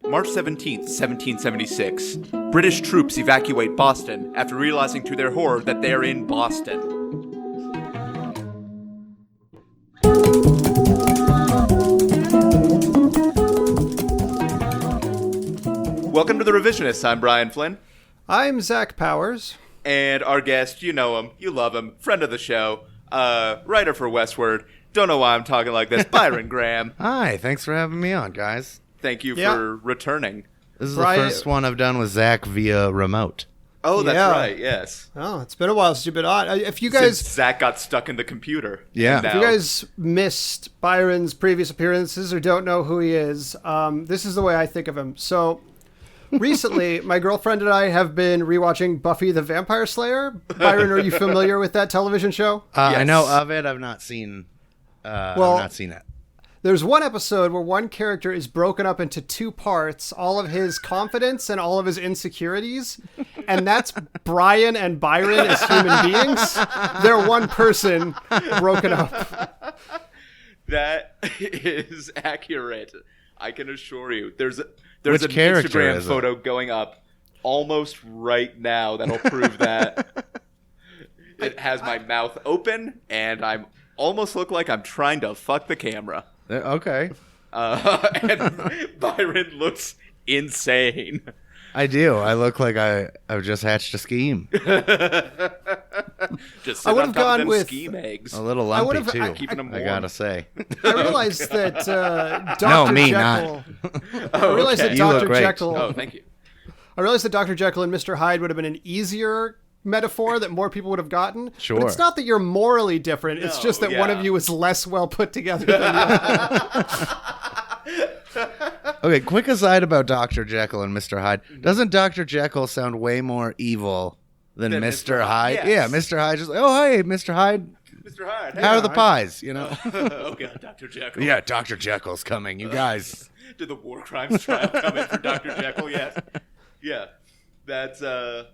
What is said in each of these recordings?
March 17th, 1776. British troops evacuate Boston after realizing to their horror that they're in Boston. Welcome to The Revisionists. I'm Brian Flynn. I'm Zach Powers. And our guest, you know him, you love him, friend of the show, writer for Westward. Don't know why I'm talking like this, Byron Graham. Hi, thanks for having me on, guys. Thank you for returning. This is the first one I've done with Zach via remote. Oh, that's right, yes. Oh, it's been a while since you've been on. If you guys... Since Zach got stuck in the computer. Yeah. If you guys missed Byron's previous appearances or don't know who he is, this is the way I think of him. So, recently, my girlfriend and I have been rewatching Buffy the Vampire Slayer. Byron, are you familiar with that television show? Yes. I know of it. I've not seen it. There's one episode where one character is broken up into two parts, all of his confidence and all of his insecurities, and that's Brian and Byron as human beings. They're one person broken up. That is accurate. I can assure you. There's an Instagram photo going up almost right now that'll prove that. It has my mouth open, and I almost look like I'm trying to fuck the camera. Okay. And Byron looks insane. I do. I look like I've just hatched a scheme. Just I would have gone with scheme eggs. A little lumpy too. I gotta say. I realized that Dr. Jekyll. I realized that Dr. Jekyll. Oh, thank you. I realized that Dr. Jekyll and Mr. Hyde would have been an easier metaphor that more people would have gotten. Sure. But it's not that you're morally different. It's just that one of you is less well put together than the other. Okay, quick aside about Dr. Jekyll and Mr. Hyde. Doesn't Dr. Jekyll sound way more evil than Mr. Hyde? Yes. Yeah, Mr. Hyde just like, oh, hey, Mr. Hyde. Mr. Hyde. How are the pies, you know? Oh, God, Dr. Jekyll. Yeah, Dr. Jekyll's coming, you guys. Did the war crimes trial come in for Dr. Jekyll yet? Yeah, that's a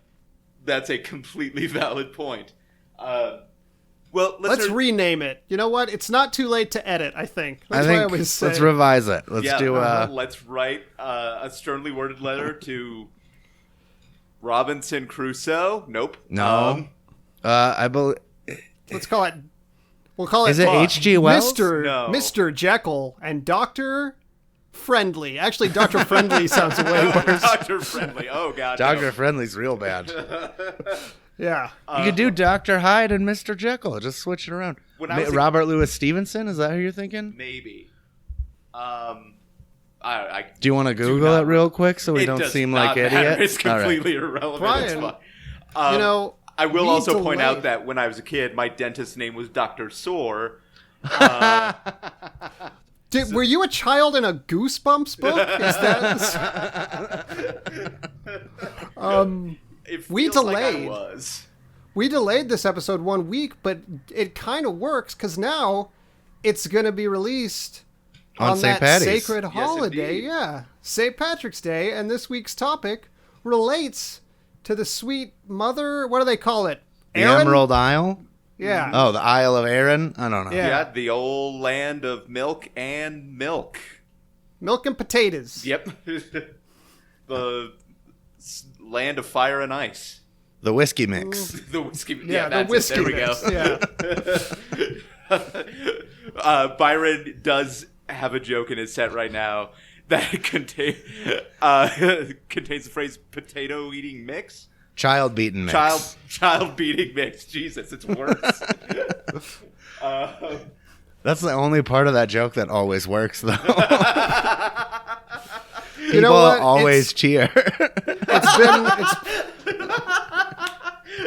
completely valid point. Well, let's rename it. You know what? It's not too late to edit, I think. That's what I always say. Let's revise it. Let's write a sternly worded letter to Robinson Crusoe. Nope. No. I believe... Let's call it... We'll call it... Is it H.G. Wells? Mr. Jekyll and Dr. Friendly. Actually, Dr. Friendly sounds way worse. Dr. Friendly. Oh, God. Dr. Friendly's real bad. Yeah. You could do Dr. Hyde and Mr. Jekyll. Just switch it around. Robert Louis Stevenson? Is that who you're thinking? Maybe. Do you want to Google it real quick so we don't seem like idiots? It's completely irrelevant. Brian, I will also point out that when I was a kid, my dentist's name was Dr. Sore. Were you a child in a Goosebumps book? Is that... We delayed this episode 1 week, but it kind of works because now it's going to be released on St. that Paddy's. sacred holiday. Yeah, St. Patrick's Day, and this week's topic relates to the sweet mother. What do they call it? The Emerald Isle? Yeah. Oh, the Isle of Arran? I don't know. Yeah, the old land of milk and milk. Milk and potatoes. Yep. The land of fire and ice. The whiskey mix. The whiskey mix. Yeah, that's the whiskey mix. There we go. Byron does have a joke in his set right now that contains the phrase potato eating mix. Child beating mix. Child beating mix. Jesus, it's worse. That's the only part of that joke that always works, though. You know what? Always cheer.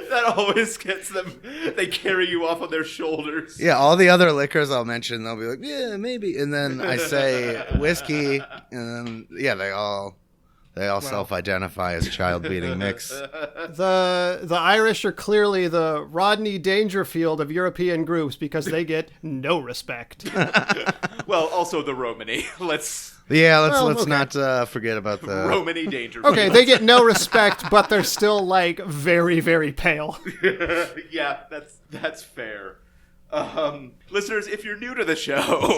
That always gets them. They carry you off on their shoulders. Yeah, all the other liquors I'll mention, they'll be like, yeah, maybe. And then I say whiskey, and then, they all self-identify as child-beating mix. The Irish are clearly the Rodney Dangerfield of European groups because they get no respect. Well, also the Romany. Let's not forget about the Romany Dangerfield. Okay, they get no respect, but they're still like very, very pale. Yeah, that's fair. Listeners, if you're new to the show,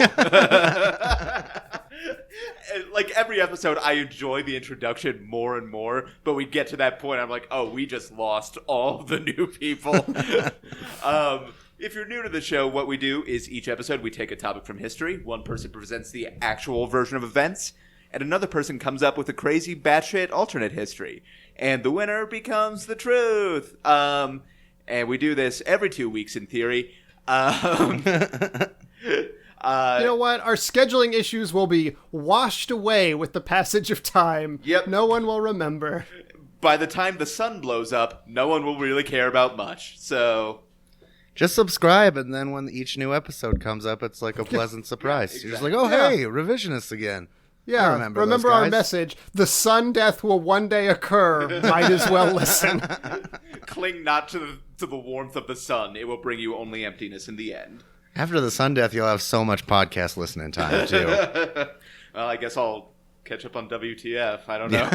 like every episode, I enjoy the introduction more and more, but we get to that point, I'm like, oh, we just lost all the new people. If you're new to the show, what we do is each episode we take a topic from history. One person presents the actual version of events, and another person comes up with a crazy batshit alternate history. And the winner becomes the truth. And we do this every 2 weeks in theory. You know what? Our scheduling issues will be washed away with the passage of time. Yep. No one will remember. By the time the sun blows up, no one will really care about much. So just subscribe, and then when each new episode comes up, it's like a pleasant surprise. exactly. You're just like, oh, hey, revisionists again. Yeah, I remember our message. The sun death will one day occur. Might as well listen. Cling not to the warmth of the sun. It will bring you only emptiness in the end. After the sun death, you'll have so much podcast listening time, too. Well, I guess I'll catch up on WTF. I don't know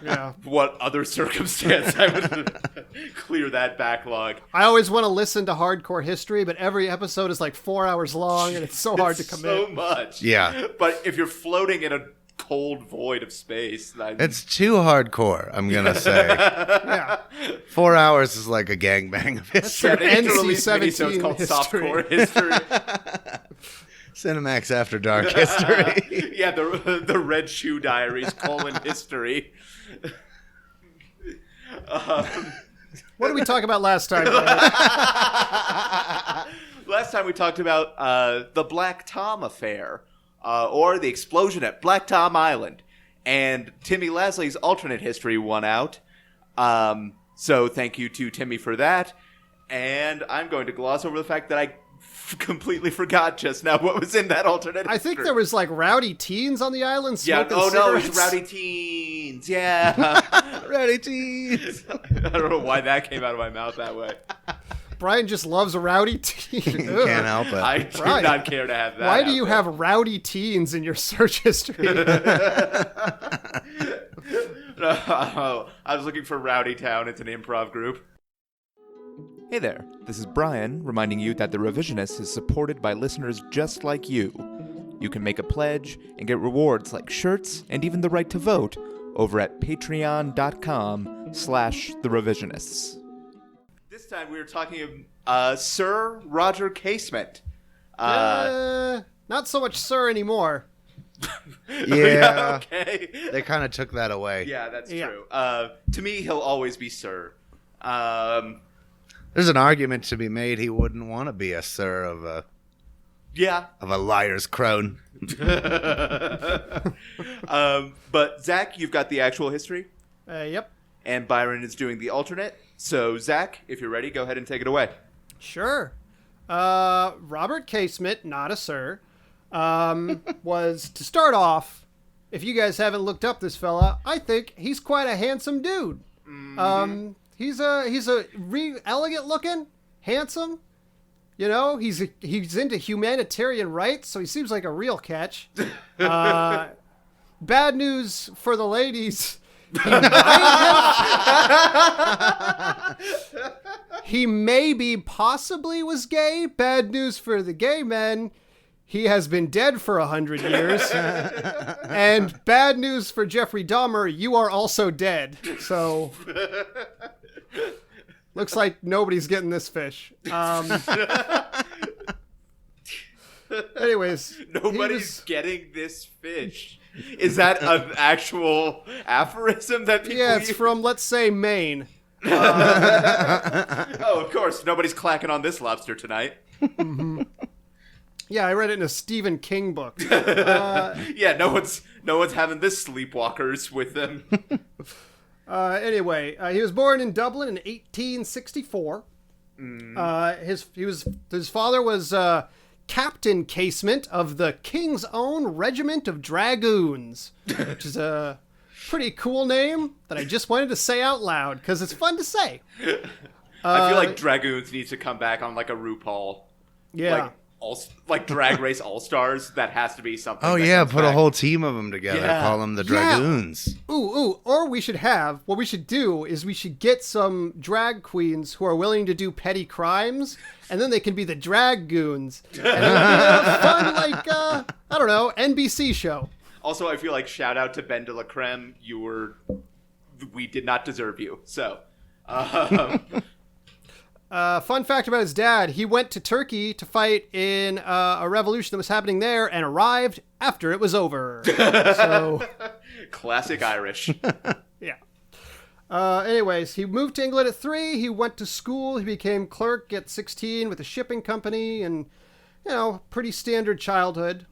Yeah. what other circumstance I would clear that backlog. I always want to listen to hardcore history, but every episode is like 4 hours long, and it's so hard to commit. So much. Yeah. But if you're floating in a cold void of space, It's too hardcore, I'm going to say. Yeah. 4 hours is like a gangbang of history. Yeah, they need to release NC-17 minisodes called history. Softcore History. Cinemax After Dark history. Yeah, the Red Shoe Diaries, history. What did we talk about last time? Last time we talked about the Black Tom affair, or the explosion at Black Tom Island. And Timmy Lasley's alternate history won out. So thank you to Timmy for that. And I'm going to gloss over the fact that I completely forgot just now what was in that alternate history. I think there was like rowdy teens on the island smoking no, cigarettes. it's Rowdy Teens. Yeah. Rowdy teens. I don't know why that came out of my mouth that way. Brian just loves a rowdy teen. Can't help it. I do Brian, not care to have that. Why do you there. have rowdy teens in your search history? No, I was looking for Rowdy Town. It's an improv group. Hey there, this is Brian, reminding you that The Revisionist is supported by listeners just like you. You can make a pledge and get rewards like shirts and even the right to vote over at patreon.com/therevisionists. This time we were talking Sir Roger Casement. Not so much sir anymore. Yeah. Okay. They kind of took that away. Yeah, that's Yeah. true. To me, he'll always be Sir. There's an argument to be made he wouldn't want to be a sir of Yeah. a liar's crone. But Zach, you've got the actual history, Yep. and Byron is doing the alternate. So Zach, if you're ready, go ahead and take it away. Sure. Robert Casement, not a sir, was, to start off, if you guys haven't looked up this fella, I think he's quite a handsome dude. Mm-hmm. He's elegant looking, handsome. You know, he's into humanitarian rights, so he seems like a real catch. Bad news for the ladies. He maybe possibly was gay. Bad news for the gay men. He has been dead for 100 years. And bad news for Jeffrey Dahmer, you are also dead. So, looks like nobody's getting this fish. Anyways. Nobody's getting this fish. Is that an actual aphorism that people Yeah, it's use? from, let's say, Maine. Oh, of course. Nobody's clacking on this lobster tonight. Mm-hmm. Yeah, I read it in a Stephen King book. Yeah, no one's having this sleepwalkers with them. Anyway, he was born in Dublin in 1864. His father was Captain Casement of the King's Own Regiment of Dragoons, which is a pretty cool name that I just wanted to say out loud because it's fun to say. I feel like Dragoons needs to come back on like a RuPaul. Yeah. Like Drag Race All-Stars. That has to be something. Oh, that yeah, comes put back. a whole team of them together. Yeah. Call them the Dragoons. Ooh, or what we should do is we should get some drag queens who are willing to do petty crimes, and then they can be the drag goons. And it'll be a fun, like, I don't know, NBC show. Also, I feel like shout out to Ben de la Creme. We did not deserve you. So, fun fact about his dad, he went to Turkey to fight in a revolution that was happening there and arrived after it was over. So, classic Irish. Yeah. Anyways, he moved to England at 3. He went to school. He became clerk at 16 with a shipping company and, pretty standard childhood.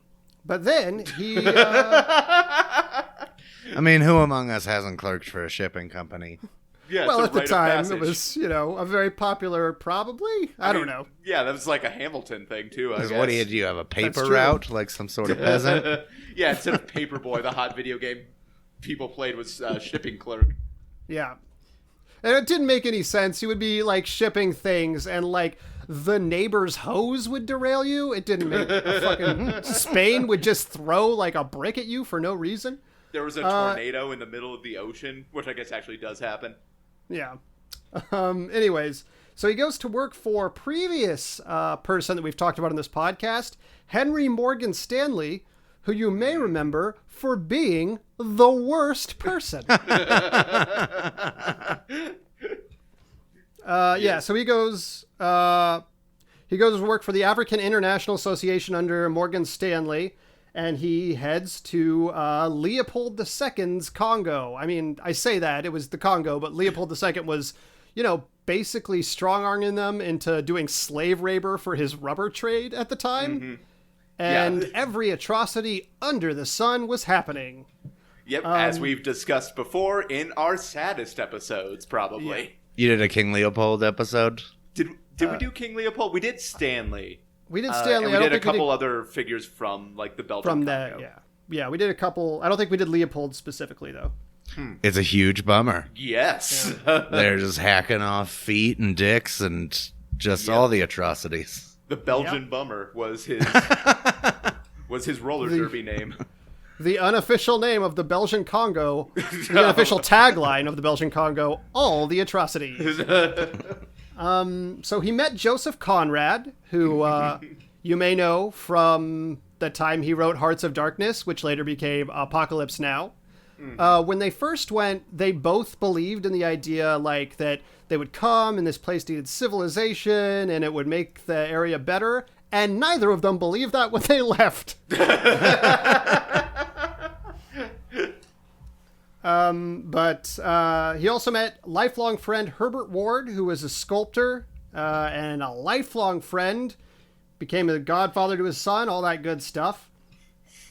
But then he... I mean, who among us hasn't clerked for a shipping company? Yeah, well, at the time, it was, a very popular, probably? I don't know. Yeah, that was like a Hamilton thing, too, I guess. What do you have, a paper route, like some sort of peasant? Yeah, instead of Paperboy, the hot video game people played was shipping clerk. Yeah. And it didn't make any sense. You would be, shipping things, and, the neighbor's hose would derail you. It didn't make a fucking... Spain would just throw, a brick at you for no reason. There was a tornado in the middle of the ocean, which I guess actually does happen. Yeah. Anyways, so he goes to work for a previous person that we've talked about in this podcast, Henry Morgan Stanley, who you may remember for being the worst person. So he goes to work for the African International Association under Morgan Stanley, and he heads to Leopold II's Congo. I mean, I say that, it was the Congo, but Leopold II was, basically strong-arming them into doing slave labor for his rubber trade at the time. Mm-hmm. And every atrocity under the sun was happening. Yep, as we've discussed before in our saddest episodes, probably. Yeah. You did a King Leopold episode? Did we do King Leopold? We did Stanley. We did Stanley. And we did a couple other figures from, the Belgian Congo. That, yeah, we did a couple. I don't think we did Leopold specifically, though. It's a huge bummer. Yes. Yeah. They're just hacking off feet and dicks and just all the atrocities. The Belgian Bummer was his roller derby name. The unofficial name of the Belgian Congo, the unofficial tagline of the Belgian Congo, all the atrocities. So he met Joseph Conrad, who you may know from the time he wrote Hearts of Darkness, which later became Apocalypse Now. When they first went, they both believed in the idea that they would come and this place needed civilization and it would make the area better. And neither of them believed that when they left. But he also met lifelong friend Herbert Ward, who was a sculptor and a lifelong friend, became a godfather to his son, all that good stuff.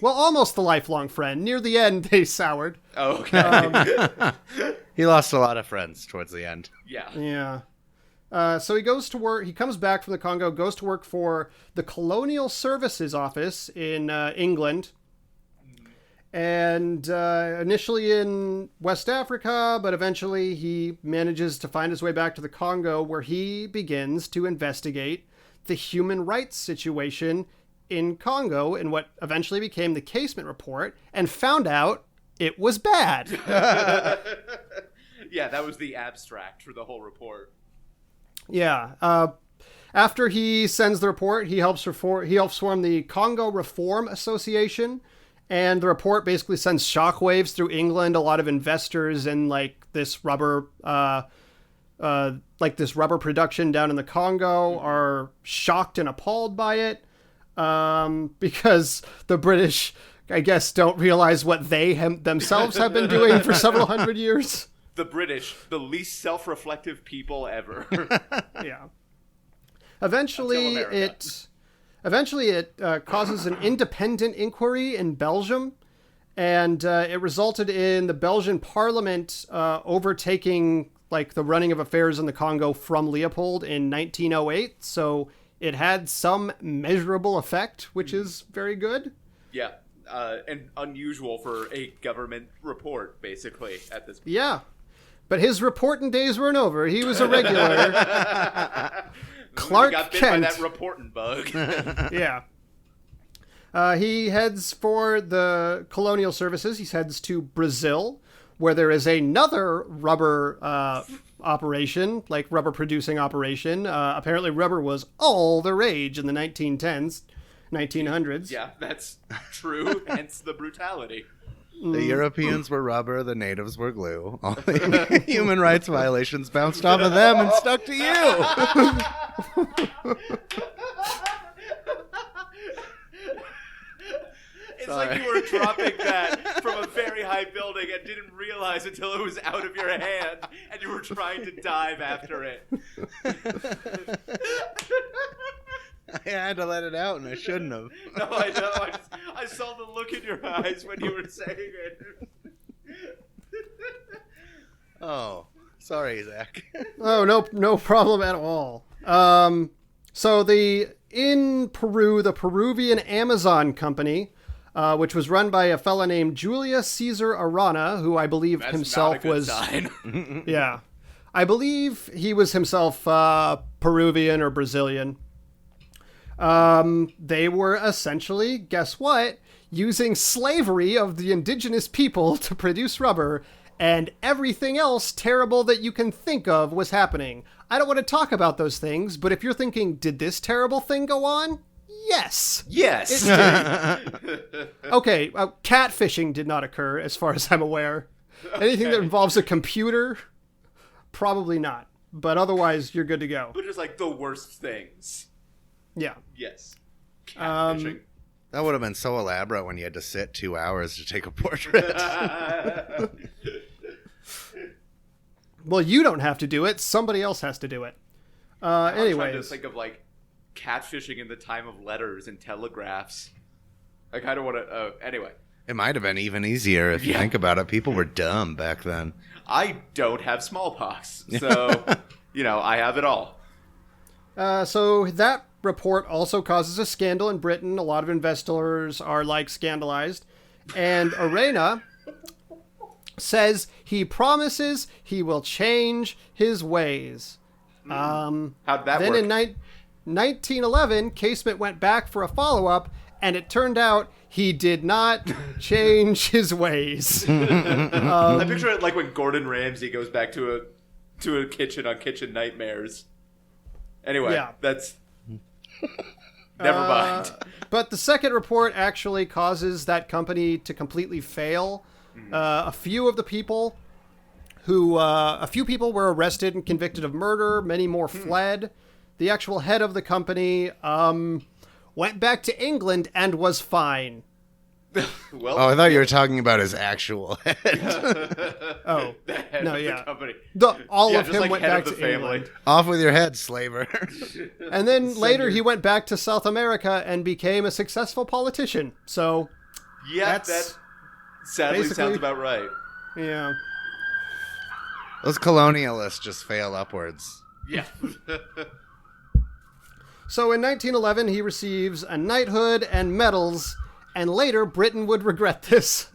Well, almost the lifelong friend. Near the end, they soured. Oh, okay. He lost a lot of friends towards the end. Yeah. So he goes to work. He comes back from the Congo, goes to work for the Colonial Services Office in England. And initially in West Africa, but eventually he manages to find his way back to the Congo, where he begins to investigate the human rights situation in Congo in what eventually became the Casement Report, and found out it was bad. Yeah, that was the abstract for the whole report. Yeah. After he sends the report, he helps form the Congo Reform Association, and the report basically sends shockwaves through England. A lot of investors in this rubber production down in the Congo are shocked and appalled by it. Because the British, I guess, don't realize what they themselves have been doing for several hundred years. The British, the least self-reflective people ever. Yeah. Eventually, it causes an independent inquiry in Belgium, and it resulted in the Belgian Parliament overtaking the running of affairs in the Congo from Leopold in 1908. So it had some measurable effect, which is very good. Yeah, and unusual for a government report, basically, at this point. Yeah, but his reporting days weren't over. He was a regular. Clark got bit Kent. by that reporting bug. Yeah. He heads for the Colonial Services. He heads to Brazil, where there is another rubber operation, rubber producing operation. Apparently rubber was all the rage in the 1910s. 1900s. Yeah, that's true, hence the brutality. The Europeans were rubber, the natives were glue. All the human rights violations bounced off of them and stuck to you. It's like you were dropping that from a very high building and didn't realize until it was out of your hand and you were trying to dive after it. I had to let it out and I shouldn't have. No, I know. I saw the look in your eyes when you were saying it. Oh, sorry, Zach. Oh, no problem at all. So in Peru, the Peruvian Amazon Company, which was run by a fella named Julius Caesar Arana, who I believe That's himself not a good was... sign. Yeah. I believe he was himself Peruvian or Brazilian. They were essentially, guess what, using slavery of the indigenous people to produce rubber, and everything else terrible that you can think of was happening. I don't want to talk about those things, but if you're thinking, did this terrible thing go on? Yes. Yes. Okay, catfishing did not occur, as far as I'm aware. Anything that involves a computer, probably not. But otherwise, you're good to go. But just like the worst things. Yeah. Yes. Catfishing. That would have been so elaborate when you had to sit 2 hours to take a portrait. Well, you don't have to do it. Somebody else has to do it. I'm trying to Anyways. think of like catfishing in the time of letters and telegraphs. I kind of want to. Anyway. It might have been even easier if you think about it. People were dumb back then. I don't have smallpox, so I have it all. So that report also causes a scandal in Britain. A lot of investors are scandalized. And Arena says he promises he will change his ways. How'd that then work? in 1911, Casement went back for a follow-up, and it turned out he did not change his ways. I picture it like when Gordon Ramsay goes back to a kitchen on Kitchen Nightmares. Anyway, that's... Never mind. But the second report actually causes that company to completely fail. A few people were arrested and convicted of murder. Many more fled. The actual head of the company went back to England and was fine. Well, I thought you were talking about his actual head. Oh, the head no, of yeah. the company. All of just him like went head back of the to family. England. Off with your head, slaver. And then later he went back to South America and became a successful politician. So, Yeah, that sadly basically- sounds about right. yeah. Those colonialists just fail upwards. Yeah. So in 1911, he receives a knighthood and medals, and later Britain would regret this.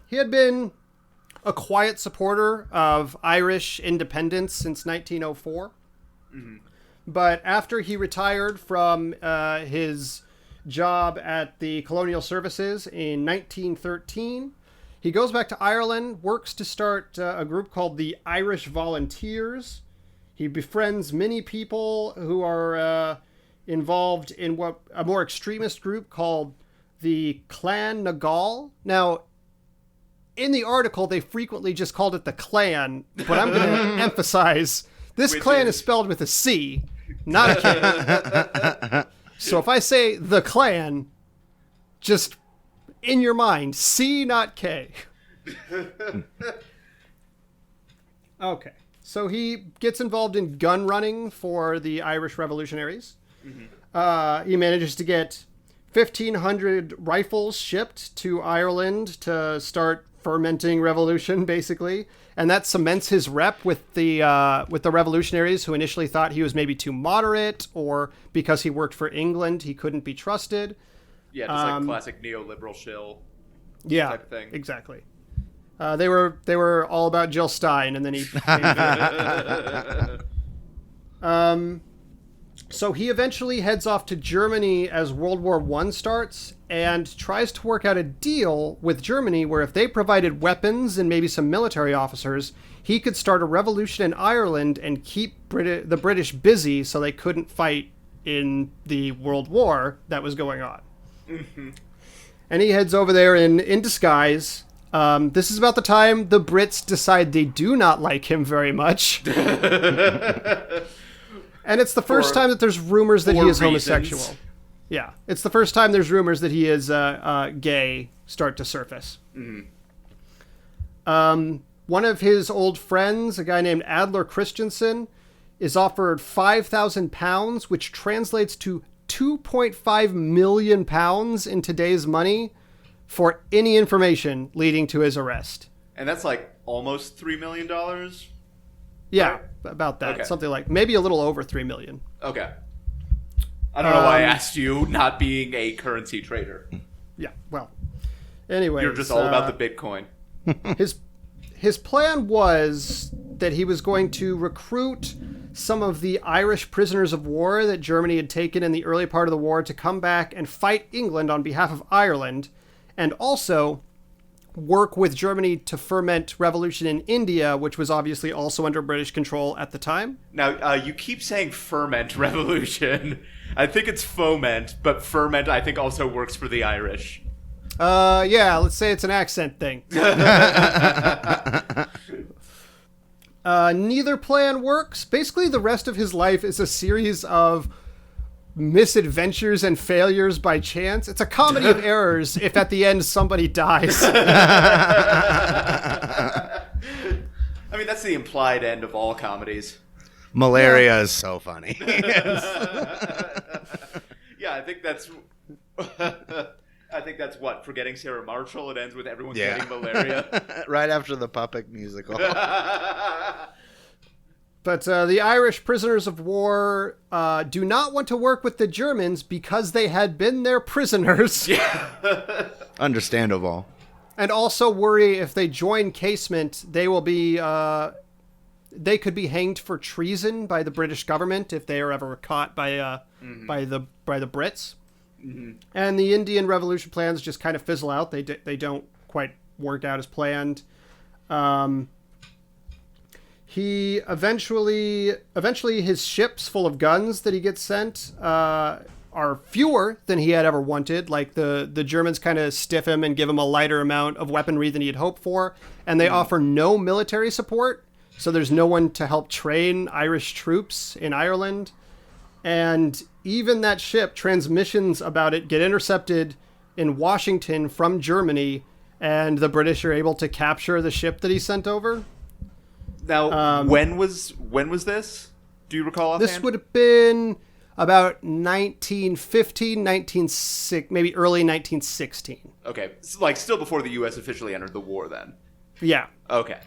He had been a quiet supporter of Irish independence since 1904. But after he retired from his job at the Colonial Services in 1913, he goes back to Ireland, works to start a group called the Irish Volunteers. He befriends many people who are involved in what a more extremist group called the Clan na Gael. Now, in the article, they frequently just called it the Klan, but I'm going to emphasize this Klan is spelled with a C, not a K. So if I say the Klan, just in your mind, C, not K. Okay. So he gets involved in gun running for the Irish revolutionaries. He manages to get 1,500 rifles shipped to Ireland to start fermenting revolution, basically. And that cements his rep with the revolutionaries, who initially thought he was maybe too moderate, or because he worked for England, he couldn't be trusted. Yeah, just like classic neoliberal shill type of thing. Exactly. They were all about Jill Stein, and then he. So he eventually heads off to Germany as World War I starts, and tries to work out a deal with Germany where if they provided weapons and maybe some military officers, he could start a revolution in Ireland and keep the British busy so they couldn't fight in the World War that was going on. Mm-hmm. And he heads over there in disguise. This is about the time the Brits decide they do not like him very much. And it's the first time that there's rumors that he is homosexual. Yeah, it's the first time there's rumors that he is gay start to surface. Mm-hmm. One of his old friends, a guy named Adler Christensen, is offered £5,000, which translates to £2.5 million in today's money, for any information leading to his arrest. And that's like almost $3 million? Yeah, right? About that. Okay. Something like maybe a little over $3 million. Okay. I don't know why I asked you, not being a currency trader. Yeah, well, anyway. You're just all about the Bitcoin. His plan was that he was going to recruit some of the Irish prisoners of war that Germany had taken in the early part of the war to come back and fight England on behalf of Ireland, and also work with Germany to ferment revolution in India, which was obviously also under British control at the time. Now, you keep saying ferment revolution. I think it's foment, but ferment I think also works for the Irish. Yeah, let's say it's an accent thing. Neither plan works. Basically, the rest of his life is a series of misadventures and failures by chance. It's a comedy of errors if at the end somebody dies. I mean, that's the implied end of all comedies. Malaria is so funny. Yeah, I think that's what, Forgetting Sarah Marshall. It ends with everyone getting malaria. Right after the puppet musical. But the Irish prisoners of war do not want to work with the Germans because they had been their prisoners. Yeah. Understandable. And also worry if they join Casement, they will be... they could be hanged for treason by the British government if they are ever caught by the Brits. Mm-hmm. And the Indian Revolution plans just kind of fizzle out. They don't quite work out as planned. He eventually his ships full of guns that he gets sent are fewer than he had ever wanted. Like the Germans kind of stiff him and give him a lighter amount of weaponry than he had hoped for, and they offer no military support. So there's no one to help train Irish troops in Ireland. And even that ship, transmissions about it get intercepted in Washington from Germany, and the British are able to capture the ship that he sent over. Now, when was this? Do you recall offhand? This would have been about 1915, maybe early 1916. Okay. So, like, still before the U.S. officially entered the war then? Yeah. Okay.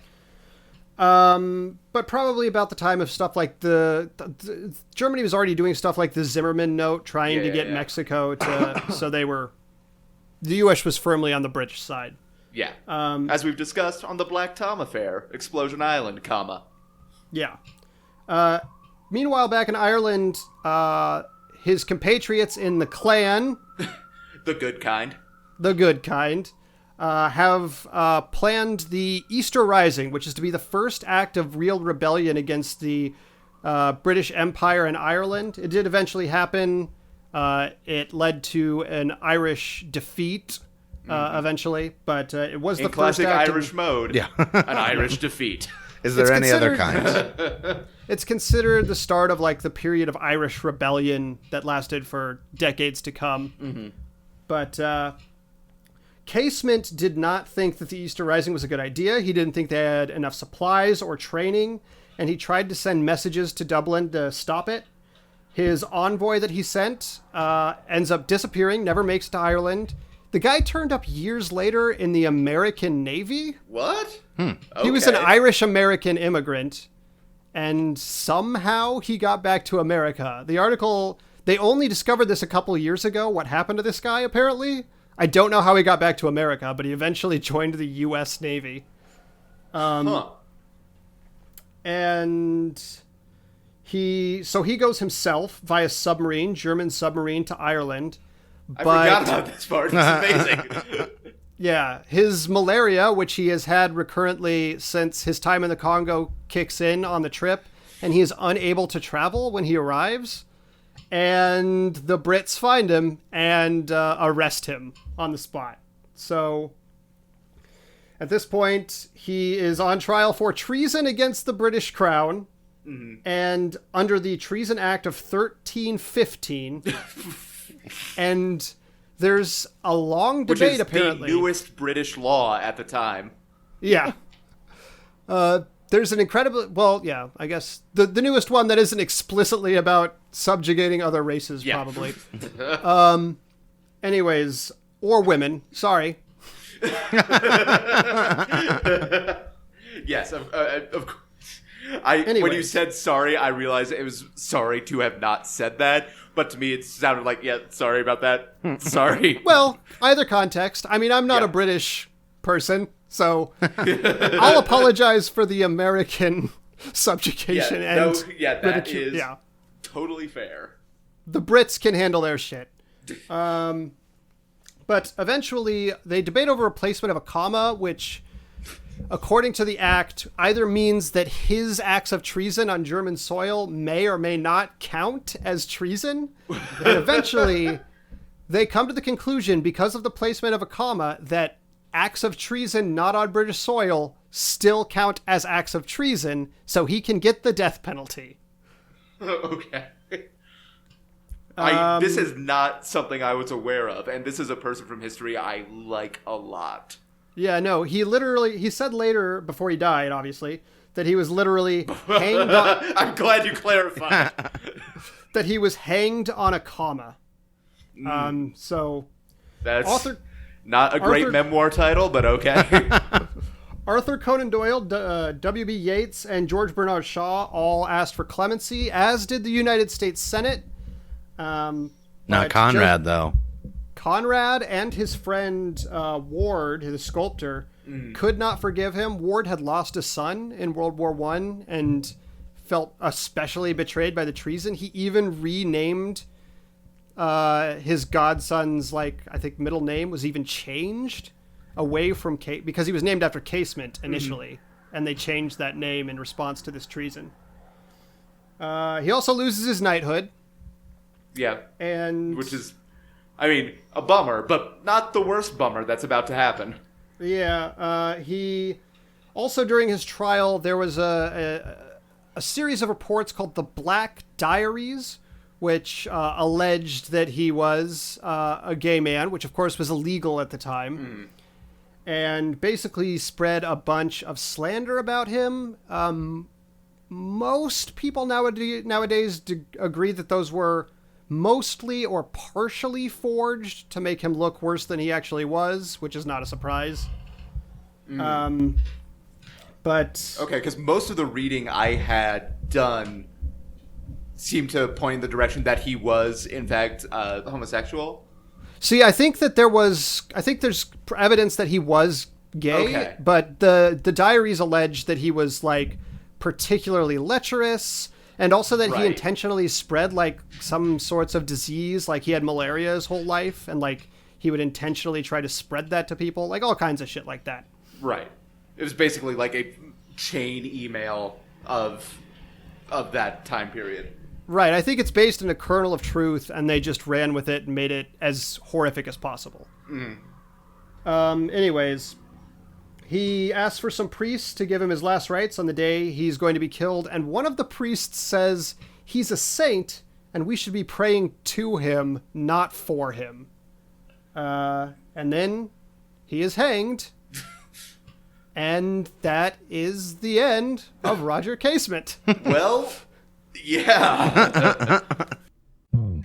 But probably about the time of stuff like Germany was already doing stuff like the Zimmerman Note, trying to get Mexico to, so the U.S. was firmly on the British side. Yeah. As we've discussed on the Black Tom affair, Explosion Island, Yeah. Meanwhile, back in Ireland, his compatriots in the Klan, the good kind, have planned the Easter Rising, which is to be the first act of real rebellion against the British Empire in Ireland. It did eventually happen. It led to an Irish defeat eventually, but it was the classic first act Irish mode. Yeah. An Irish defeat. Is there any other kind? It's considered the start of like the period of Irish rebellion that lasted for decades to come. Mm-hmm. But Casement did not think that the Easter Rising was a good idea. He didn't think they had enough supplies or training, and he tried to send messages to Dublin to stop it. His envoy that he sent ends up disappearing, never makes it to Ireland. The guy turned up years later in the American Navy. What? Okay. He was an Irish-American immigrant, and somehow he got back to America. The article, they only discovered this a couple years ago, what happened to this guy, apparently. I don't know how he got back to America, but he eventually joined the U.S. Navy. And he goes himself via submarine, German submarine, to Ireland. I forgot about this part. It's amazing. Yeah, his malaria, which he has had recurrently since his time in the Congo, kicks in on the trip, and he is unable to travel when he arrives. and the Brits find him and arrest him on the spot. So at this point, he is on trial for treason against the British Crown, and under the Treason Act of 1315. And there's a long debate, which is apparently. the newest British law at the time. Yeah. There's an incredible... Well, yeah, I guess the newest one that isn't explicitly about subjugating other races, probably. Anyways, or women. Sorry. Yes, of course. When you said sorry, I realized it was sorry to have not said that. But to me, it sounded like, yeah, sorry about that. Sorry. Well, either context. I mean, I'm not a British person, so I'll apologize for the American subjugation that is totally fair. The Brits can handle their shit. But eventually, they debate over replacement of a comma, which, according to the act, either means that his acts of treason on German soil may or may not count as treason. And eventually, they come to the conclusion, because of the placement of a comma, that acts of treason not on British soil still count as acts of treason, so he can get the death penalty. Okay. This is not something I was aware of, and this is a person from history I like a lot. Yeah, no, he said later, before he died, obviously, that he was literally hanged on... I'm glad you clarified. That he was hanged on a comma. So... That's not a great memoir title, but okay. Arthur Conan Doyle, W.B. Yeats, and George Bernard Shaw all asked for clemency, as did the United States Senate. Not Conrad, though. Conrad and his friend Ward, the sculptor, could not forgive him. Ward had lost a son in World War I and felt especially betrayed by the treason. He even renamed his godson's, I think, middle name was even changed away from because he was named after Casement initially, and they changed that name in response to this treason. He also loses his knighthood. Yeah. And which is, I mean, a bummer, but not the worst bummer that's about to happen. Yeah. He also, during his trial, there was a series of reports called the Black Diaries, which alleged that he was a gay man, which of course was illegal at the time, and basically spread a bunch of slander about him. Most people nowadays agree that those were mostly or partially forged to make him look worse than he actually was, which is not a surprise. But okay, because most of the reading I had done seemed to point in the direction that he was, in fact, homosexual. See, I think there's evidence that he was gay, but the diaries allege that he was particularly lecherous, and also that he intentionally spread some sorts of disease, like he had malaria his whole life, and he would intentionally try to spread that to people, all kinds of shit like that. Right. It was basically like a chain email of that time period. Right. I think it's based in a kernel of truth, and they just ran with it and made it as horrific as possible. Anyways, he asks for some priests to give him his last rites on the day he's going to be killed, and one of the priests says he's a saint, and we should be praying to him, not for him. And then he is hanged, and that is the end of Roger Casement. Well, yeah.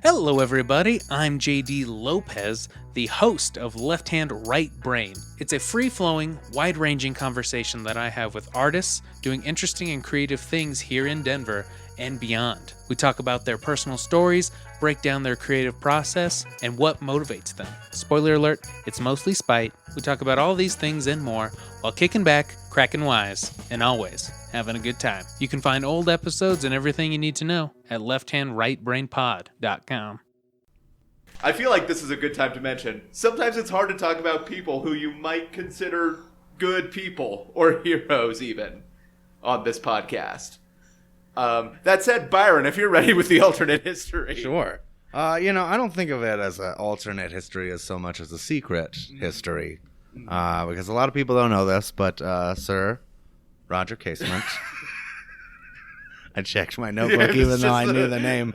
Hello everybody, I'm JD Lopez, the host of Left Hand Right Brain. It's a free-flowing, wide-ranging conversation that I have with artists doing interesting and creative things here in Denver and beyond. We talk about their personal stories, break down their creative process, and what motivates them. Spoiler alert, it's mostly spite. We talk about all these things and more while kicking back, cracking wise, and always having a good time. You can find old episodes and everything you need to know at lefthandrightbrainpod.com. I feel like this is a good time to mention, sometimes it's hard to talk about people who you might consider good people or heroes even on this podcast. That said, Byron, if you're ready with the alternate history. Sure. I don't think of it as an alternate history as so much as a secret history. Because a lot of people don't know this, but Sir Roger Casement. I checked my notebook even though I knew the name.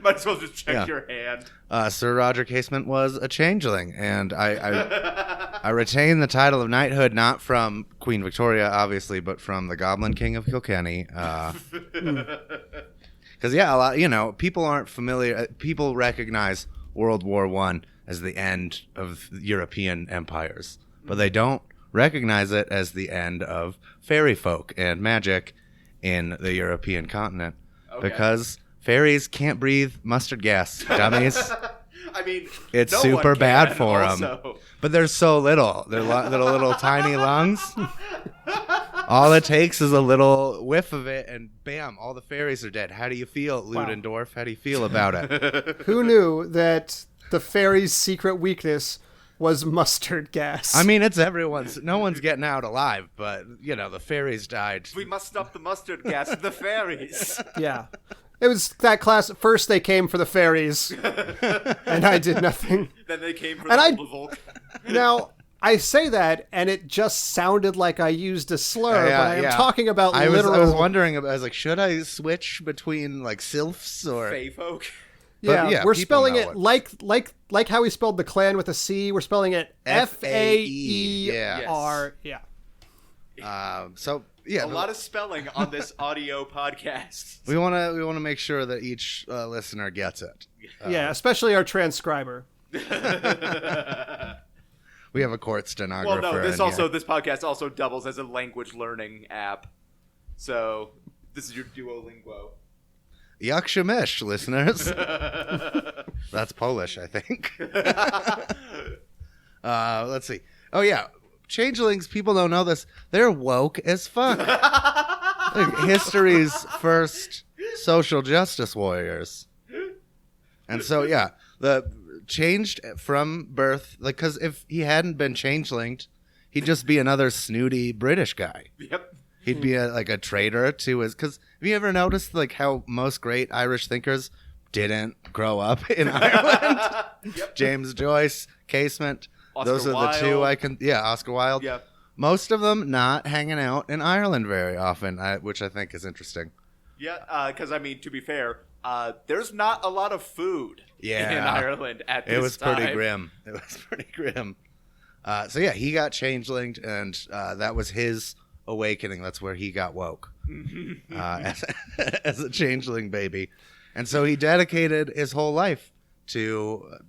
Might as well just check your hand. Sir Roger Casement was a changeling, and I retained the title of knighthood not from Queen Victoria, obviously, but from the Goblin King of Kilkenny. Because, a lot, people aren't familiar. People recognize World War I as the end of European empires, but they don't recognize it as the end of fairy folk and magic in the European continent. Because fairies can't breathe mustard gas, dummies. I mean, it's super bad for them. But they're so little. They're little tiny lungs. All it takes is a little whiff of it, and bam, all the fairies are dead. How do you feel, Ludendorff? How do you feel about it? Who knew that the fairies' secret weakness was mustard gas? I mean, it's everyone's. No one's getting out alive, but, the fairies died. We must stop the mustard gas of the fairies. Yeah. It was that class. First, they came for the fairies, and I did nothing. Then they came for the Volk. Now, I say that, and it just sounded like I used a slur, but I am talking about literal... I was wondering, I was like, should I switch between, sylphs or... Fey folk? Yeah, we're spelling it like how we spelled the clan with a C. We're spelling it F-A-E-R. Yeah. A lot of spelling on this audio podcast. We want to make sure that each listener gets it. Especially our transcriber. We have a court stenographer. Well, no, this podcast also doubles as a language learning app. So this is your Duolingo. Jak się mysz, listeners. That's Polish, I think. Let's see. Oh yeah, changelings. People don't know this. They're woke as fuck. History's first social justice warriors. And so the changed from birth, because if he hadn't been changelinged, he'd just be another snooty British guy. Yep. He'd be a traitor to his... Because have you ever noticed how most great Irish thinkers didn't grow up in Ireland? Yep. James Joyce, Casement. Those are Wilde. the two I can... Yeah, Oscar Wilde. Yep. Most of them not hanging out in Ireland very often, which I think is interesting. Yeah, because, to be fair, there's not a lot of food in Ireland at this time. It was pretty grim. He got changelinged, and that was his awakening. That's where he got woke as a changeling baby. And so he dedicated his whole life to,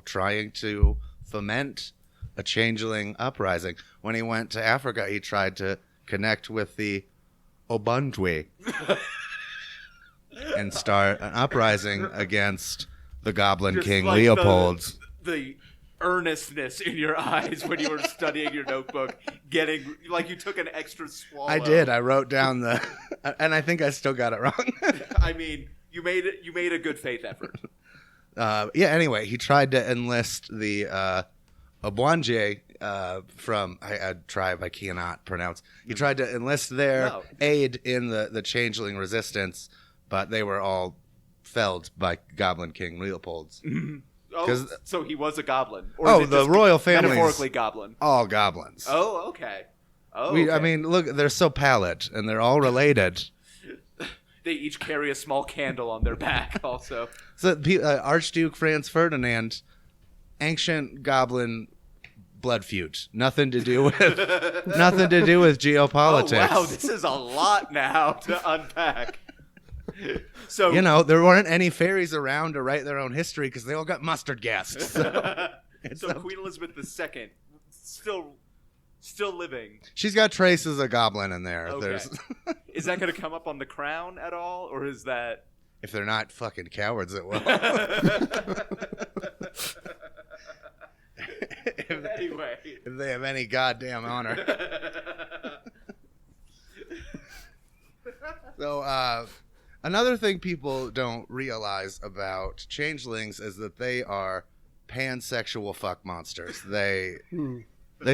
trying to foment a changeling uprising. When he went to Africa, he tried to connect with the Obundwe and start an uprising against the Goblin King Leopold. The earnestness in your eyes when you were studying your notebook, getting you took an extra swallow. I did. I wrote down and I think I still got it wrong. You made a good faith effort. Anyway, he tried to enlist the Obwanje from a tribe I cannot pronounce. He tried to enlist their aid in the changeling resistance, but they were all felled by Goblin King Leopold's. Oh, so he was a goblin. Or the royal family, metaphorically goblin. All goblins. Oh, okay. Okay. Look, they're so pallid, and they're all related. They each carry a small candle on their back. Also, so Archduke Franz Ferdinand, ancient goblin blood feud. Nothing to do with geopolitics. Oh, wow, this is a lot now to unpack. So there weren't any fairies around to write their own history because they all got mustard gassed. So Queen Elizabeth II, still living. She's got traces of goblin in there. Okay. Is that going to come up on the crown at all, or is that? If they're not fucking cowards, it will. Anyway, if they have any goddamn honor. So, another thing people don't realize about changelings is that they are pansexual fuck monsters. They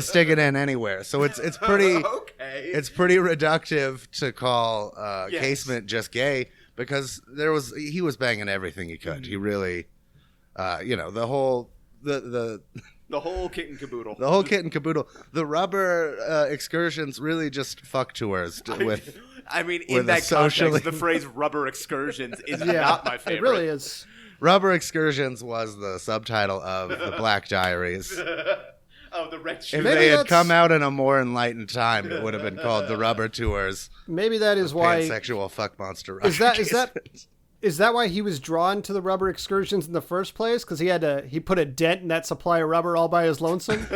stick it in anywhere. So it's pretty okay. it's pretty reductive to call Yes. Casement just gay because he was banging everything he could. He really, the whole the whole kit and caboodle. The whole kit and caboodle. The rubber excursions really just fuck tours with. I mean, with in that context, the phrase "rubber excursions" is not my favorite. It really is. Rubber Excursions was the subtitle of the Black Diaries. Oh, the red If shoe. they had come out in a more enlightened time, it would have been called the Rubber Tours. Maybe that is why. Pansexual fuck monster. Roger Is that why he was drawn to the rubber excursions in the first place? Because he put a dent in that supply of rubber all by his lonesome.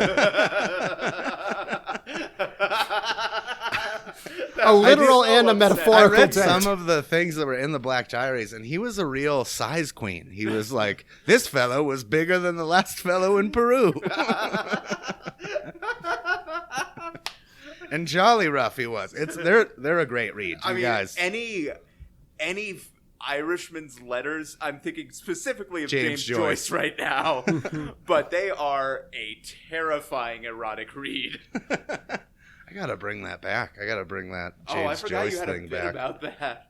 A literal and a metaphorical I read dent. some of the things that were in the Black Diaries, and he was a real size queen. He was like, this fellow was bigger than the last fellow in Peru. And Jolly Rough he was. They're a great read. Guys. Any Irishman's letters, I'm thinking specifically of James James Joyce right now, but they are a terrifying erotic read. I gotta bring that back. I gotta bring that James I forgot Joyce you had a thing bit back. about that.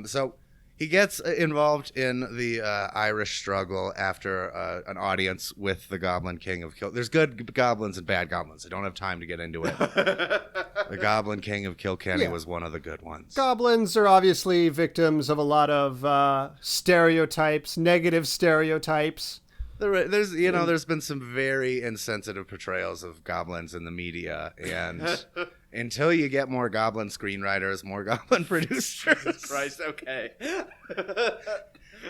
So he gets involved in the Irish struggle after an audience with the Goblin King of There's good goblins and bad goblins. I don't have time to get into it. The Goblin King of Kilkenny was one of the good ones. Goblins are obviously victims of a lot of stereotypes, negative stereotypes. There's been some very insensitive portrayals of goblins in the media, and until you get more goblin screenwriters, more goblin producers. Jesus Christ, okay.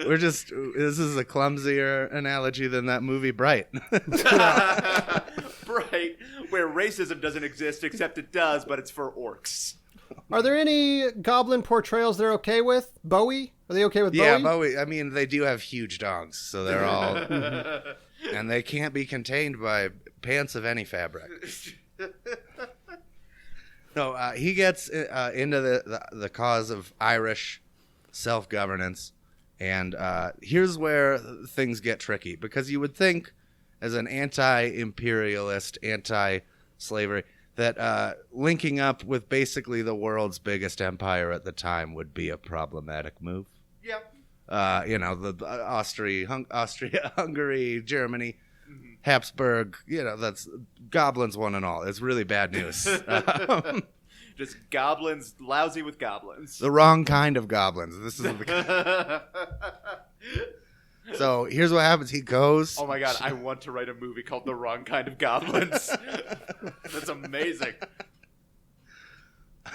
This is a clumsier analogy than that movie Bright. Bright, where racism doesn't exist, except it does, but it's for orcs. Are there any goblin portrayals they're okay with? Bowie? Are they okay with Bowie? Yeah, Bowie. I mean, they do have huge dongs, so they're all... And they can't be contained by pants of any fabric. No, he gets into the cause of Irish self-governance, and here's where things get tricky, because you would think, as an anti-imperialist, anti-slavery, that linking up with basically the world's biggest empire at the time would be a problematic move. Yeah. The Austria, Hungary, Germany, Habsburg, that's goblins one and all. It's really bad news. Just goblins, lousy with goblins. The wrong kind of goblins. This is the So here's what happens. He goes. Oh my god, I want to write a movie called The Wrong Kind of Goblins. That's amazing. I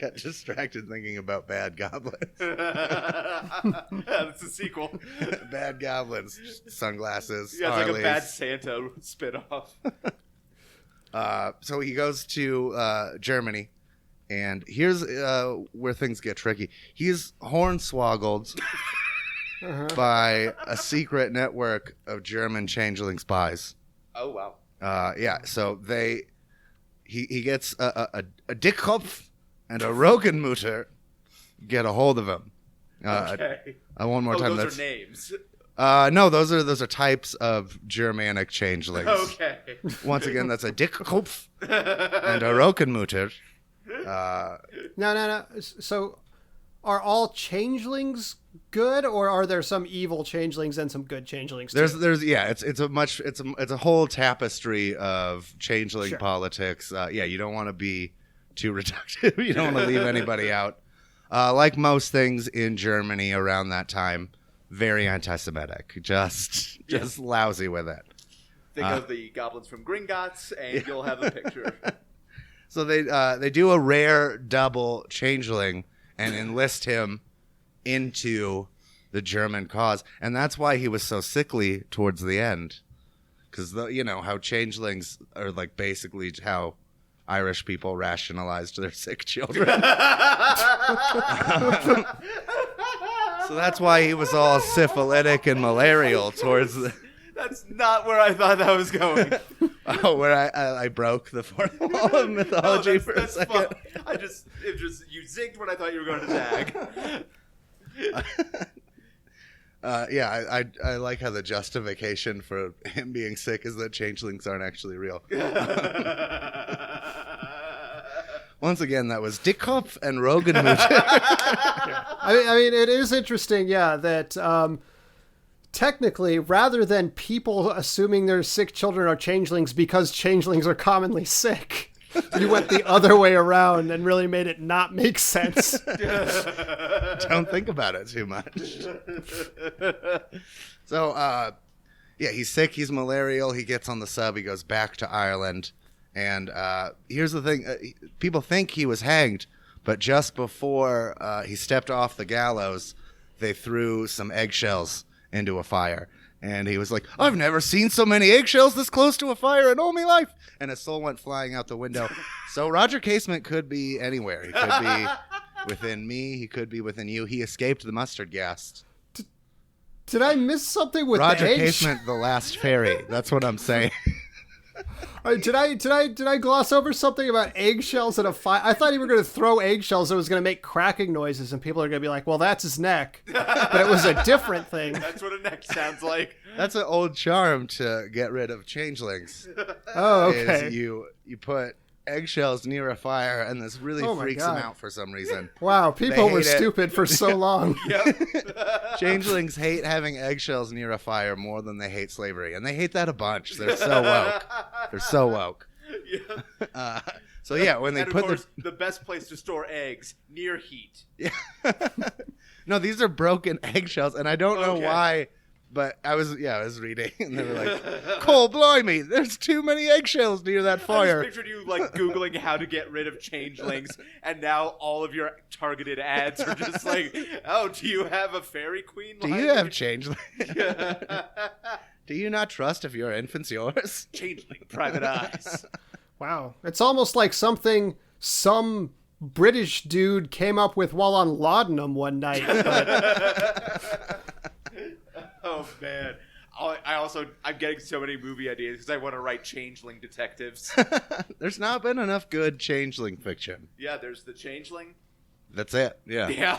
got distracted thinking about bad goblins. That's a sequel. Bad goblins, sunglasses. Yeah, it's Harleys. like a Bad Santa spinoff. So he goes to Germany, and here's where things get tricky. He's hornswoggled by a secret network of German changeling spies. Oh wow. So he gets a Dickkopf and a Rogenmutter get a hold of him. Okay. One more time. Those are names. No, those are types of Germanic changelings. Okay. Once again, that's a Dickkopf and a Rogenmutter. No. So, are all changelings good, or are there some evil changelings and some good changelings too? It's a whole tapestry of changeling politics. You don't want to be too reductive. You don't want to leave anybody out. Like most things in Germany around that time, very anti-Semitic. Just lousy with it. Think of the goblins from Gringotts, and you'll have a picture. So they do a rare double changeling and enlist him into the German cause, and that's why he was so sickly towards the end, because how changelings are like basically how Irish people rationalized their sick children. So that's why he was all syphilitic and malarial towards the... That's not where I thought that was going. Oh, where I broke the fourth wall of mythology for a second. Fun. You zigged when I thought you were going to zag. I like how the justification for him being sick is that changelings aren't actually real. Once again, that was Dickkopf and Rogan Mutter. I mean, it is interesting, that technically, rather than people assuming their sick children are changelings because changelings are commonly sick, you went the other way around and really made it not make sense. Don't think about it too much. So, he's sick. He's malarial. He gets on the sub. He goes back to Ireland. And here's the thing. People think he was hanged, but just before he stepped off the gallows, they threw some eggshells into a fire. And he was like, I've never seen so many eggshells this close to a fire in all my life. And his soul went flying out the window. So Roger Casement could be anywhere. He could be within me. He could be within you. He escaped the mustard gas. Did I miss something with Roger the egg? Casement, the last fairy. That's what I'm saying. Did I gloss over something about eggshells in a fire? I thought you were going to throw eggshells that was going to make cracking noises, and people are going to be like, well, that's his neck. But it was a different thing. That's what a neck sounds like. That's an old charm to get rid of changelings. Oh, okay. Is you put eggshells near a fire, and this really freaks them out for some reason. Wow, people were stupid for so long. Changelings hate having eggshells near a fire more than they hate slavery, and they hate that a bunch. They're so woke. They're so woke. Yeah. When they put the best place to store eggs, near heat. Yeah. No, these are broken eggshells, and I don't know why. But I was reading, and they were like, Cole, blimey, there's too many eggshells near that fire. I just pictured you, Googling how to get rid of changelings, and now all of your targeted ads are just like, oh, do you have a fairy queen? Do you have changelings? Do you not trust if your infant's yours? Changeling, private eyes. Wow. It's almost like something some British dude came up with while on laudanum one night. But... Oh, man. I'm getting so many movie ideas because I want to write changeling detectives. There's not been enough good changeling fiction. Yeah, there's the changeling. That's it. Yeah. Yeah.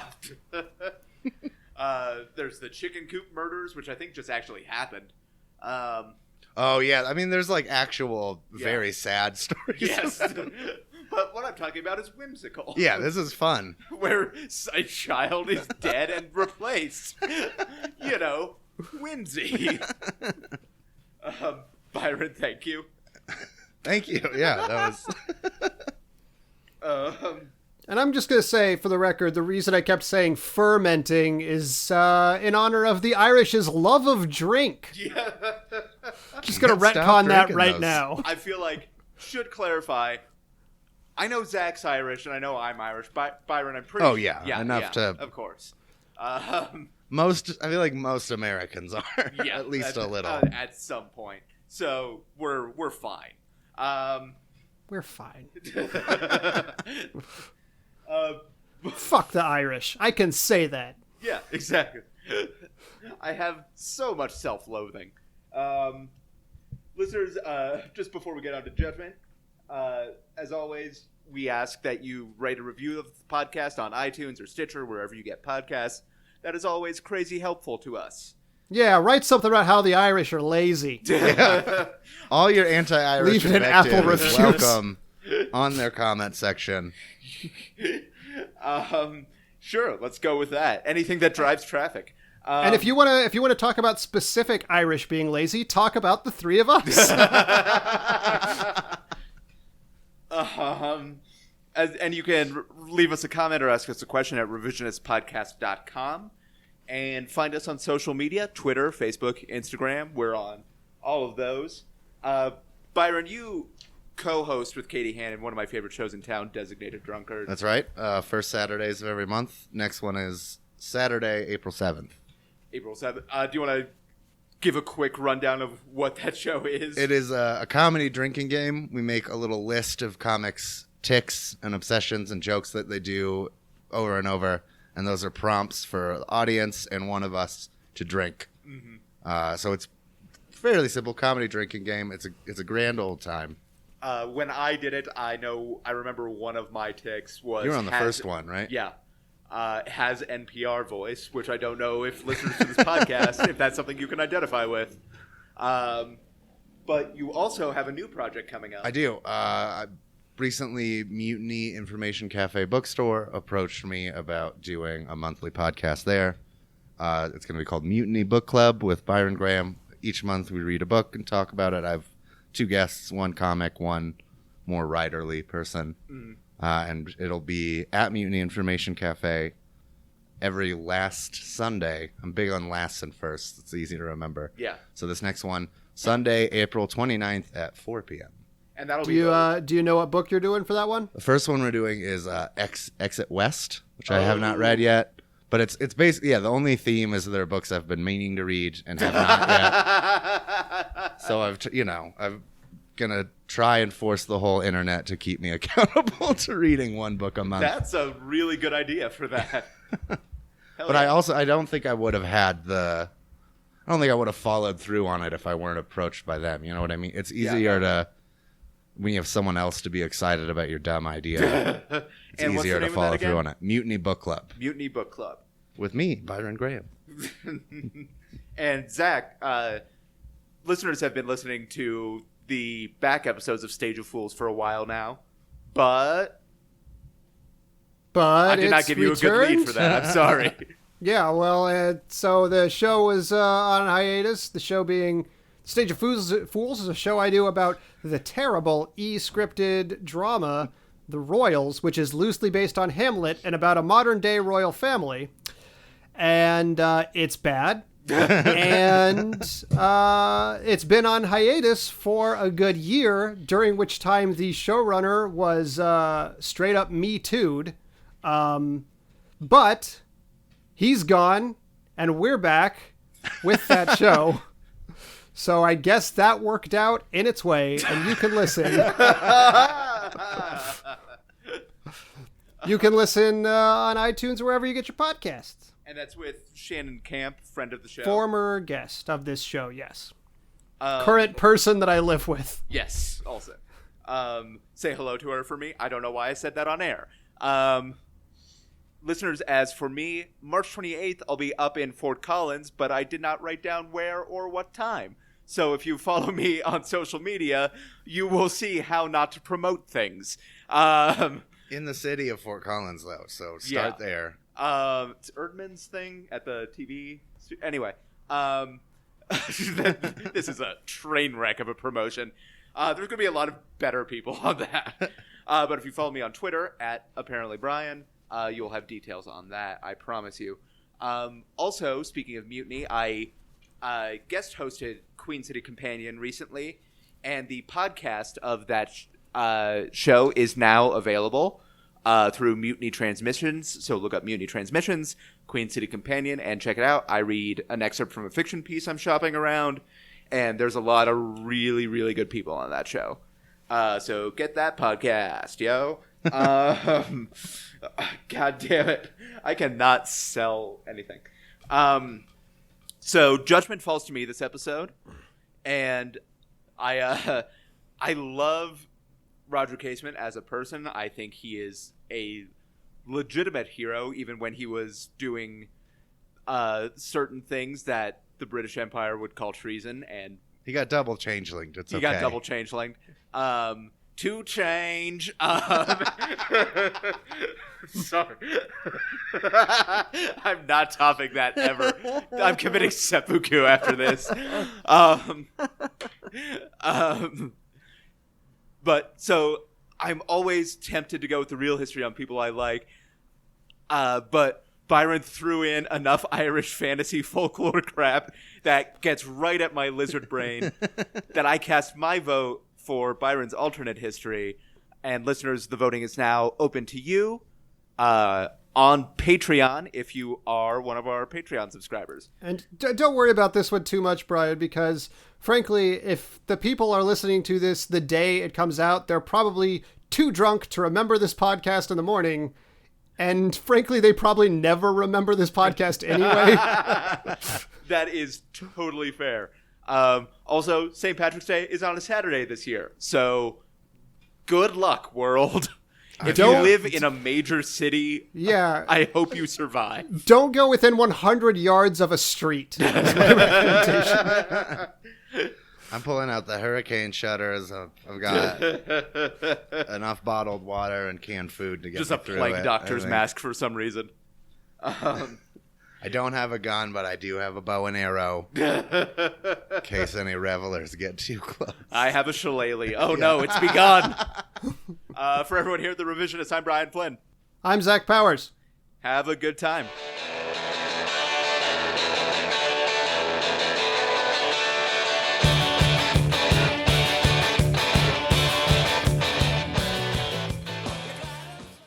There's the chicken coop murders, which I think just actually happened. Oh, yeah. I mean, there's actual very sad stories. Yes. But what I'm talking about is whimsical. Yeah, this is fun. Where a child is dead and replaced. Whimsy. Byron, thank you. Thank you. Yeah, that was... And I'm just going to say, for the record, the reason I kept saying fermenting is in honor of the Irish's love of drink. Yeah. Just going to retcon that right now. I feel like, should clarify... I know Zach's Irish, and I know I'm Irish. Byron, I'm pretty... Oh, yeah. Enough to... Of course. I feel like most Americans are. Yeah. At least a little. At some point. So, we're fine. We're fine. Fuck the Irish. I can say that. Yeah, exactly. I have so much self-loathing. Listeners, just before we get on to judgment... as always, we ask that you write a review of the podcast on iTunes or Stitcher, wherever you get podcasts. That is always crazy helpful to us. Yeah, write something about how the Irish are lazy. Yeah. All your anti-Irish Leave it in Apple reviews welcome on their comment section. Sure, let's go with that. Anything that drives traffic. And if you want to talk about specific Irish being lazy, talk about the three of us. And you can leave us a comment or ask us a question at revisionistpodcast.com, and find us on social media, Twitter, Facebook, Instagram. We're on all of those. Byron, you co-host with Katie Hannon one of my favorite shows in town, Designated Drunkard. That's right. First Saturdays of every month. Next one is Saturday, April 7th. April 7th. Do you want to give a quick rundown of what that show is? It is a comedy drinking game. We make a little list of comics' tics and obsessions and jokes that they do over and over, and those are prompts for the audience and one of us to drink. Mm-hmm. So it's fairly simple comedy drinking game. It's a grand old time. When I did it, I remember one of my tics was... You were on the first one, right? Yeah. Has NPR voice, which I don't know if listeners to this podcast, if that's something you can identify with. But you also have a new project coming up. I do. recently, Mutiny Information Cafe Bookstore approached me about doing a monthly podcast there. It's going to be called Mutiny Book Club with Byron Graham. Each month we read a book and talk about it. I have 2 guests, 1 comic, 1 more writerly person. And it'll be at Mutiny Information Cafe every last Sunday. I'm big on lasts and firsts. It's easy to remember. Yeah. So this next one, Sunday, April 29th at 4 p.m. And that'll do you know what book you're doing for that one? The first one we're doing is Exit West, which I have not read yet. But it's basically, the only theme is there are books I've been meaning to read and have not yet. So I'm going to try and force the whole internet to keep me accountable to reading 1 book a month. That's a really good idea for that. But yeah. I don't think I would have followed through on it if I weren't approached by them. You know what I mean? It's easier when you have someone else to be excited about your dumb idea. It's easier to follow through on it. Mutiny Book Club. Mutiny Book Club. With me, Byron Graham. And Zach, listeners have been listening to the back episodes of Stage of Fools for a while now, but I did not give you a good lead for that. I'm sorry. Yeah, well, so the show was on hiatus. The show being Stage of Fools is a show I do about the terrible e-scripted drama The Royals, which is loosely based on Hamlet and about a modern-day royal family. And it's bad. And it's been on hiatus for a good year, during which time the showrunner was straight up Me Too'd. But he's gone, and we're back with that show. So I guess that worked out in its way, and you can listen. You can listen on iTunes or wherever you get your podcasts. And that's with Shannon Camp, friend of the show. Former guest of this show, yes. Current person that I live with. Yes, also. Say hello to her for me. I don't know why I said that on air. Listeners, as for me, March 28th, I'll be up in Fort Collins, but I did not write down where or what time. So if you follow me on social media, you will see how not to promote things. In the city of Fort Collins, though, so start there. It's Erdman's thing at the TV. Anyway, this is a train wreck of a promotion. There's going to be a lot of better people on that. But if you follow me on Twitter, at apparently Brian, you'll have details on that, I promise you. Also, speaking of Mutiny, I guest hosted Queen City Companion recently, and the podcast of that show is now available through Mutiny Transmissions. So look up Mutiny Transmissions, Queen City Companion, and check it out. I read an excerpt from a fiction piece I'm shopping around, and there's a lot of really, really good people on that show. So get that podcast, yo. God damn it. I cannot sell anything. So Judgment falls to me this episode, and I love Roger Casement as a person. I think he is a legitimate hero, even when he was doing certain things that the British Empire would call treason. And he got double change-linked. It's okay. He got double change-linked. To change. Sorry. I'm not topping that ever. I'm committing seppuku after this. But so I'm always tempted to go with the real history on people I like. But Byron threw in enough Irish fantasy folklore crap that gets right at my lizard brain that I cast my vote for Byron's alternate history. And listeners, the voting is now open to you on Patreon if you are one of our Patreon subscribers. And don't worry about this one too much, Brian, because frankly, if the people are listening to this the day it comes out, they're probably too drunk to remember this podcast in the morning. And frankly, they probably never remember this podcast anyway. That is totally fair. Also, St. Patrick's Day is on a Saturday this year. So, good luck, world. If you live in a major city, I hope you survive. Don't go within 100 yards of a street. Is my recommendation. I'm pulling out the hurricane shutters. I've got enough bottled water and canned food to get Just me a through plague it, doctor's I think. mask for some reason. I don't have a gun, but I do have a bow and arrow in case any revelers get too close. I have a shillelagh. Oh no, it's begun. For everyone here at the Revisionist, I'm Brian Flynn. I'm Zach Powers. Have a good time.